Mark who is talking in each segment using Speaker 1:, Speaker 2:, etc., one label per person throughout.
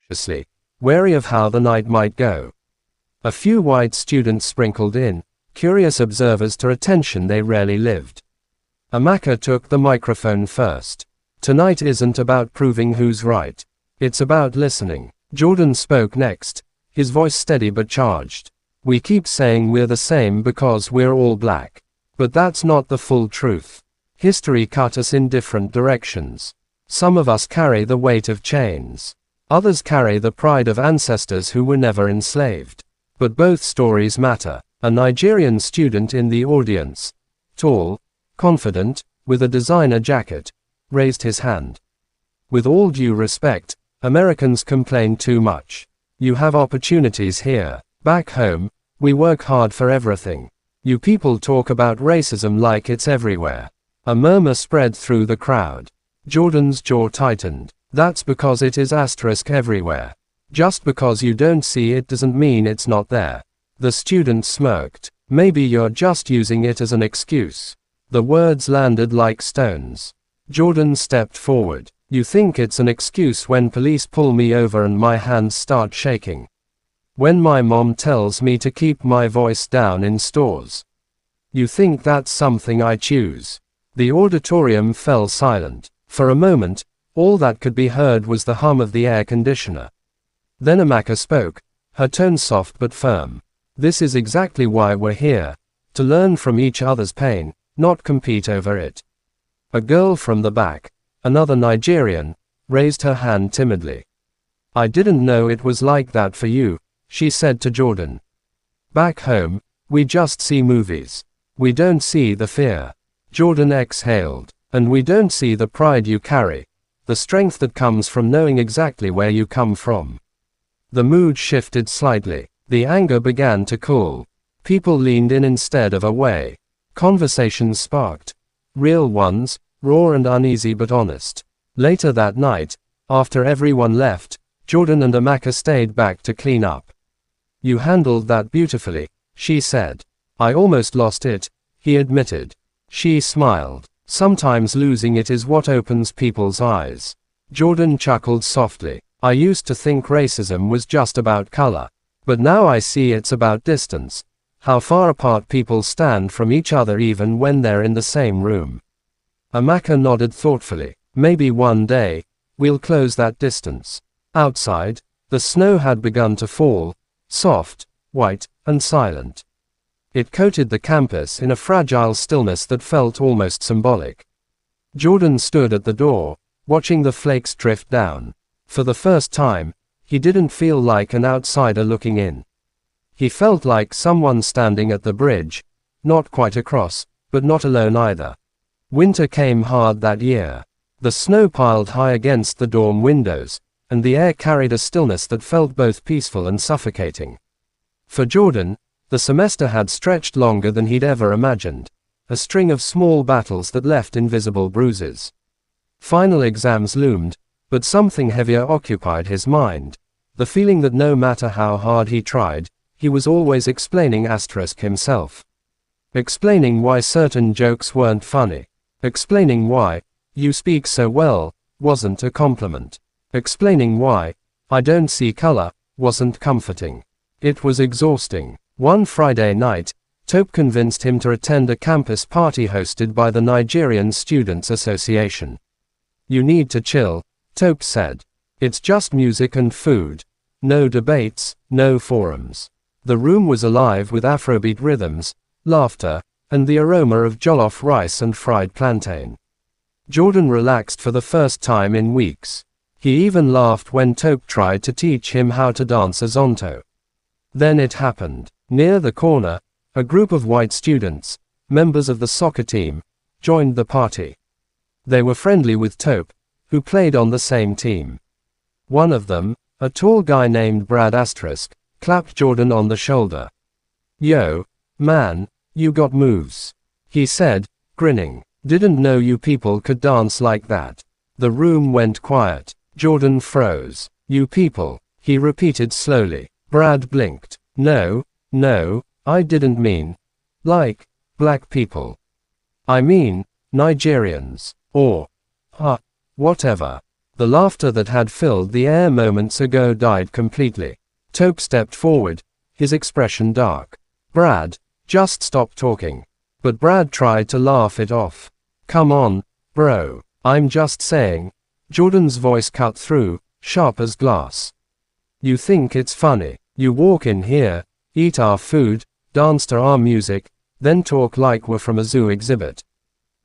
Speaker 1: cautiously, wary of how the night might go. A few white students sprinkled in, curious observers to attention they rarely lived. Amaka took the microphone first. Tonight isn't about proving who's right. It's about listening. Jordan spoke next, his voice steady but charged. We keep saying we're the same because we're all black. But that's not the full truth. History cut us in different directions. Some of us carry the weight of chains. Others carry the pride of ancestors who were never enslaved. But both stories matter. A Nigerian student in the audience, tall, confident, with a designer jacket, raised his hand. With all due respect, Americans complain too much. You have opportunities here. Back home, we work hard for everything. You people talk about racism like it's everywhere. A murmur spread through the crowd. Jordan's jaw tightened. That's because it is everywhere. Just because you don't see it doesn't mean it's not there. The student smirked. Maybe you're just using it as an excuse. The words landed like stones. Jordan stepped forward. You think it's an excuse when police pull me over and my hands start shaking? When my mom tells me to keep my voice down in stores? You think that's something I choose? The auditorium fell silent. For a moment, all that could be heard was the hum of the air conditioner. Then Amaka spoke, her tone soft but firm. This is exactly why we're here. To learn from each other's pain, not compete over it. A girl from the back, another Nigerian, raised her hand timidly. I didn't know it was like that for you, she said to Jordan. Back home, we just see movies. We don't see the fear. Jordan exhaled. And we don't see the pride you carry, the strength that comes from knowing exactly where you come from. The mood shifted slightly. The anger began to cool. People leaned in instead of away. Conversations sparked. Real ones, raw and uneasy but honest. Later that night, after everyone left, Jordan and Amaka stayed back to clean up. You handled that beautifully, she said. I almost lost it, he admitted. She smiled. Sometimes losing it is what opens people's eyes. Jordan chuckled softly. I used to think racism was just about color. But now I see it's about distance. How far apart people stand from each other even when they're in the same room. Amaka nodded thoughtfully. Maybe one day, we'll close that distance. Outside, the snow had begun to fall, soft, white, and silent. It coated the campus in a fragile stillness that felt almost symbolic. Jordan stood at the door, watching the flakes drift down. For the first time, he didn't feel like an outsider looking in. He felt like someone standing at the bridge, not quite across, but not alone either. Winter came hard that year. The snow piled high against the dorm windows, and the air carried a stillness that felt both peaceful and suffocating. For Jordan, the semester had stretched longer than he'd ever imagined, a string of small battles that left invisible bruises. Final exams loomed, but something heavier occupied his mind, the feeling that no matter how hard he tried, he was always explaining himself. Explaining why certain jokes weren't funny. Explaining why, you speak so well, wasn't a compliment. Explaining why, I don't see color, wasn't comforting. It was exhausting. One Friday night, Tope convinced him to attend a campus party hosted by the Nigerian Students Association. You need to chill, Tope said. It's just music and food. No debates, no forums. The room was alive with Afrobeat rhythms, laughter, and the aroma of jollof rice and fried plantain. Jordan relaxed for the first time in weeks. He even laughed when Tope tried to teach him how to dance a zonto. Then it happened. Near the corner, a group of white students, members of the soccer team, joined the party. They were friendly with Tope, who played on the same team. One of them, a tall guy named Brad *, clapped Jordan on the shoulder. Yo, man, you got moves, he said, grinning. Didn't know you people could dance like that. The room went quiet. Jordan froze. You people, he repeated slowly. Brad blinked. No, I didn't mean, like, black people. I mean, Nigerians, or, whatever. The laughter that had filled the air moments ago died completely. Tope stepped forward, his expression dark. Brad, just stop talking. But Brad tried to laugh it off. Come on, bro, I'm just saying. Jordan's voice cut through, sharp as glass. You think it's funny. You walk in here, eat our food, dance to our music, then talk like we're from a zoo exhibit.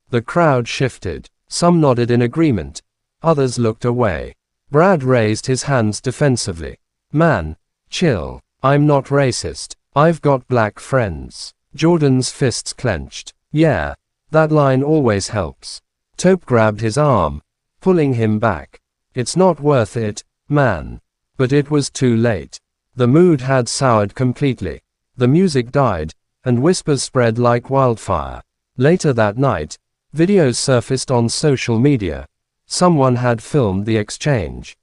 Speaker 1: The crowd shifted. Some nodded in agreement. Others looked away. Brad raised his hands defensively. Man, chill. I'm not racist. I've got black friends. Jordan's fists clenched. Yeah, that line always helps. Tope grabbed his arm, pulling him back. It's not worth it, man. But it was too late. The mood had soured completely. The music died, and whispers spread like wildfire. Later that night, videos surfaced on social media. Someone had filmed the exchange.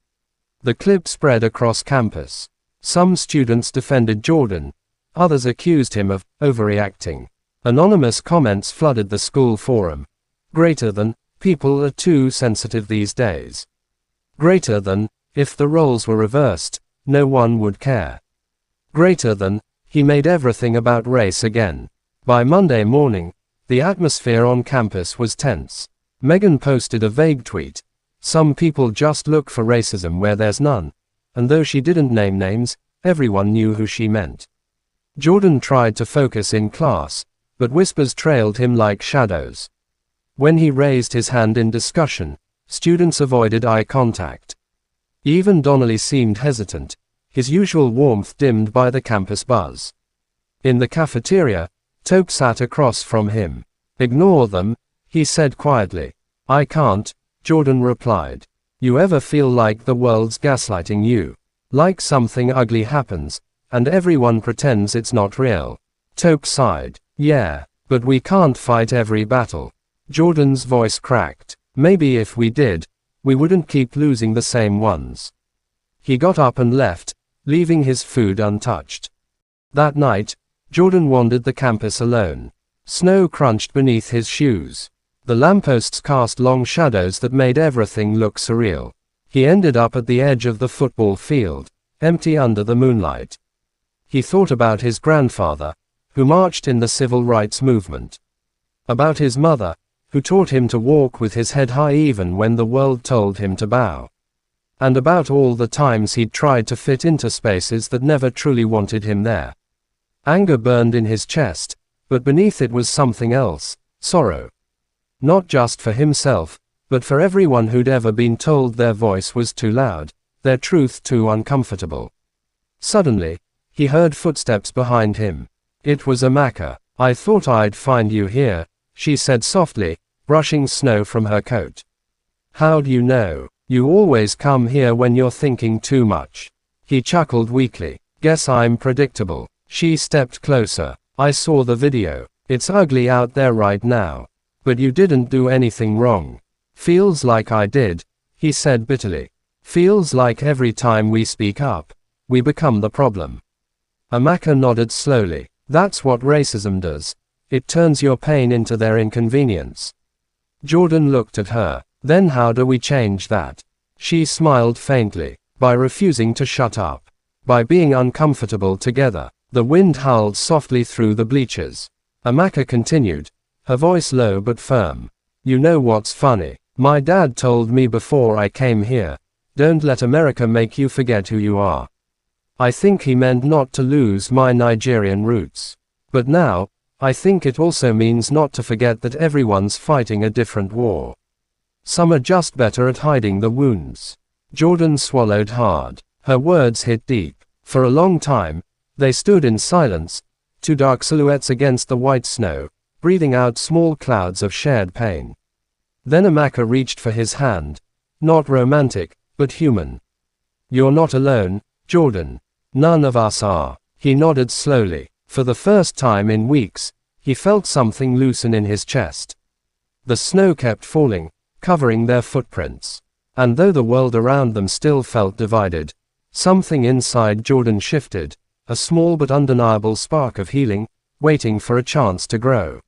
Speaker 1: The clip spread across campus. Some students defended Jordan. Others accused him of overreacting. Anonymous comments flooded the school forum. Greater than, people are too sensitive these days. Greater than, if the roles were reversed, no one would care. Greater than, he made everything about race again. By Monday morning, the atmosphere on campus was tense. Megan posted a vague tweet. Some people just look for racism where there's none. And though she didn't name names, everyone knew who she meant. Jordan tried to focus in class, but whispers trailed him like shadows. When he raised his hand in discussion, students avoided eye contact. Even Donnelly seemed hesitant, his usual warmth dimmed by the campus buzz. In the cafeteria, Tope sat across from him. Ignore them, he said quietly. I can't, Jordan replied. You ever feel like the world's gaslighting you? Like something ugly happens, and everyone pretends it's not real? Tope sighed. Yeah, but we can't fight every battle. Jordan's voice cracked. Maybe if we did, we wouldn't keep losing the same ones. He got up and left, leaving his food untouched. That night, Jordan wandered the campus alone. Snow crunched beneath his shoes. The lampposts cast long shadows that made everything look surreal. He ended up at the edge of the football field, empty under the moonlight. He thought about his grandfather, who marched in the civil rights movement. About his mother, who taught him to walk with his head high even when the world told him to bow. And about all the times he'd tried to fit into spaces that never truly wanted him there. Anger burned in his chest, but beneath it was something else, sorrow. Not just for himself, but for everyone who'd ever been told their voice was too loud, their truth too uncomfortable. Suddenly, he heard footsteps behind him. It was Amaka. I thought I'd find you here, she said softly, brushing snow from her coat. How'd you know? You always come here when you're thinking too much. He chuckled weakly. Guess I'm predictable. She stepped closer. I saw the video. It's ugly out there right now. But you didn't do anything wrong. Feels like I did, he said bitterly. Feels like every time we speak up, we become the problem. Amaka nodded slowly. That's what racism does. It turns your pain into their inconvenience. Jordan looked at her. Then how do we change that? She smiled faintly. By refusing to shut up. By being uncomfortable together. The wind howled softly through the bleachers. Amaka continued, her voice low but firm. You know what's funny? My dad told me before I came here, don't let America make you forget who you are. I think he meant not to lose my Nigerian roots. But now, I think it also means not to forget that everyone's fighting a different war. Some are just better at hiding the wounds. Jordan swallowed hard. Her words hit deep. For a long time, they stood in silence, two dark silhouettes against the white snow, breathing out small clouds of shared pain. Then Amaka reached for his hand. Not romantic, but human. You're not alone, Jordan. None of us are. He nodded slowly. For the first time in weeks, he felt something loosen in his chest. The snow kept falling, covering their footprints. And though the world around them still felt divided, something inside Jordan shifted, a small but undeniable spark of healing, waiting for a chance to grow.